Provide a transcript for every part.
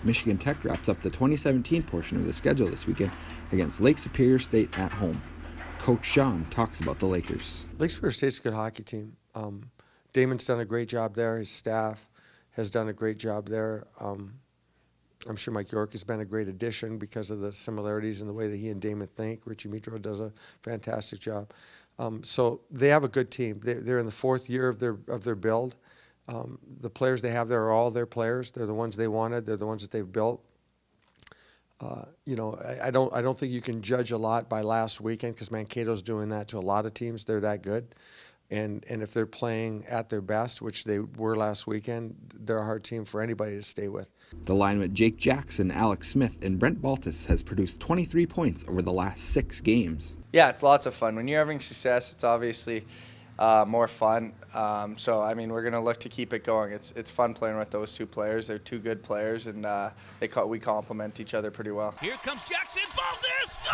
Michigan Tech wraps up the 2017 portion of the schedule this weekend against Lake Superior State at home. Coach Shawhan talks about the Lakers. Lake Superior State's a good hockey team. Damon's done a great job there. His staff has done a great job there. I'm sure Mike York has been a great addition because of the similarities in the way that he and Damon think. Richie Mitro does a fantastic job. So they have a good team. They're in the fourth year of their build. The players they have there are all their players. They're the ones they wanted. They're the ones that they've built. I don't think you can judge a lot by last weekend because Mankato's doing that to a lot of teams. They're that good. And if they're playing at their best, which they were last weekend, they're a hard team for anybody to stay with. The line with Jake Jackson, Alex Smith, and Brent Baltus has produced 23 points over the last 6 games. Yeah, it's lots of fun. When you're having success, it's obviously more fun. So, I mean, we're going to look to keep it going. It's fun playing with those two players. They're two good players, and we complement each other pretty well. Here comes Jackson. Baltus scores!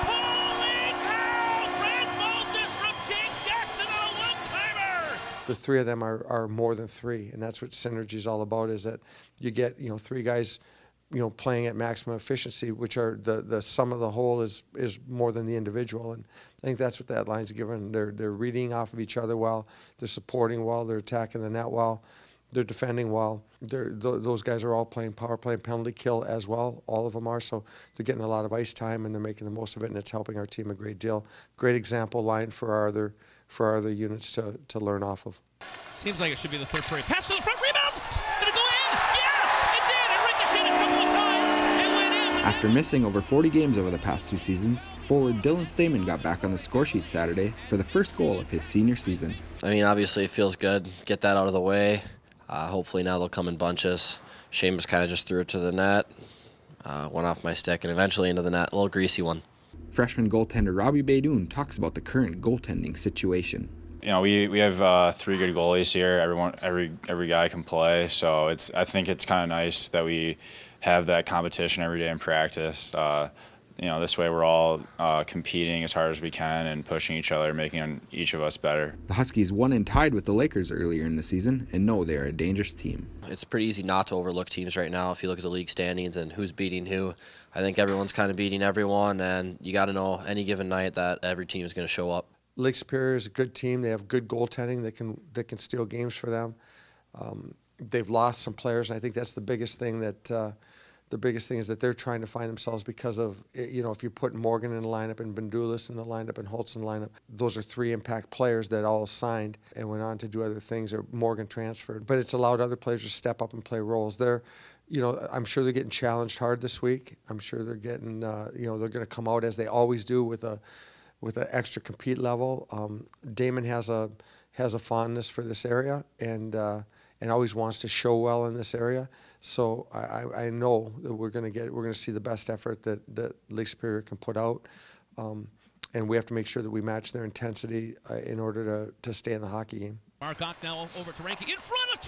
Holy cow! Brent Baltus from Jake Jackson on a one-timer! The three of them are more than three, and that's what synergy is all about, is that you get, three guys playing at maximum efficiency, which are the sum of the whole is more than the individual. And I think that's what that line's given. They're reading off of each other well, they're supporting well, they're attacking the net well, they're defending well. Those guys are all playing power play and penalty kill as well, all of them are. So they're getting a lot of ice time and they're making the most of it, and it's helping our team a great deal. Great example line for our other units to learn off of. Seems like it should be the third period. Pass to the front, rebound! Did it go in? Yes! It did! It ricocheted a couple of times and went in. After missing over 40 games over the past 2 seasons, forward Dylan Steman got back on the scoresheet Saturday for the first goal of his senior season. I mean, obviously it feels good. Get that out of the way. Hopefully now they'll come in bunches. Seamus kind of just threw it to the net, went off my stick, and eventually into the net. A little greasy one. Freshman goaltender Robbie Beydoun talks about the current goaltending situation. We have 3 good goalies here. Every guy can play, so I think it's kind of nice that we have that competition every day in practice. This way we're all competing as hard as we can and pushing each other, making each of us better. The Huskies won and tied with the Lakers earlier in the season and know they are a dangerous team. It's pretty easy not to overlook teams right now if you look at the league standings and who's beating who. I think everyone's kind of beating everyone, and you got to know any given night that every team is going to show up. Lake Superior is a good team. They have good goaltending that can steal games for them. They've lost some players, and I think that's the biggest thing is that they're trying to find themselves because of, if you put Morgan in the lineup and Bendulis in the lineup and Holtz in the lineup, those are 3 impact players that all signed and went on to do other things, or Morgan transferred. But it's allowed other players to step up and play roles. I'm sure they're getting challenged hard this week. I'm sure they're getting, they're going to come out as they always do with an extra compete level. Damon has a fondness for this area and always wants to show well in this area. So I know that we're going to see the best effort that Lake Superior can put out, and we have to make sure that we match their intensity in order to stay in the hockey game. Marcock now over to Ranky in front of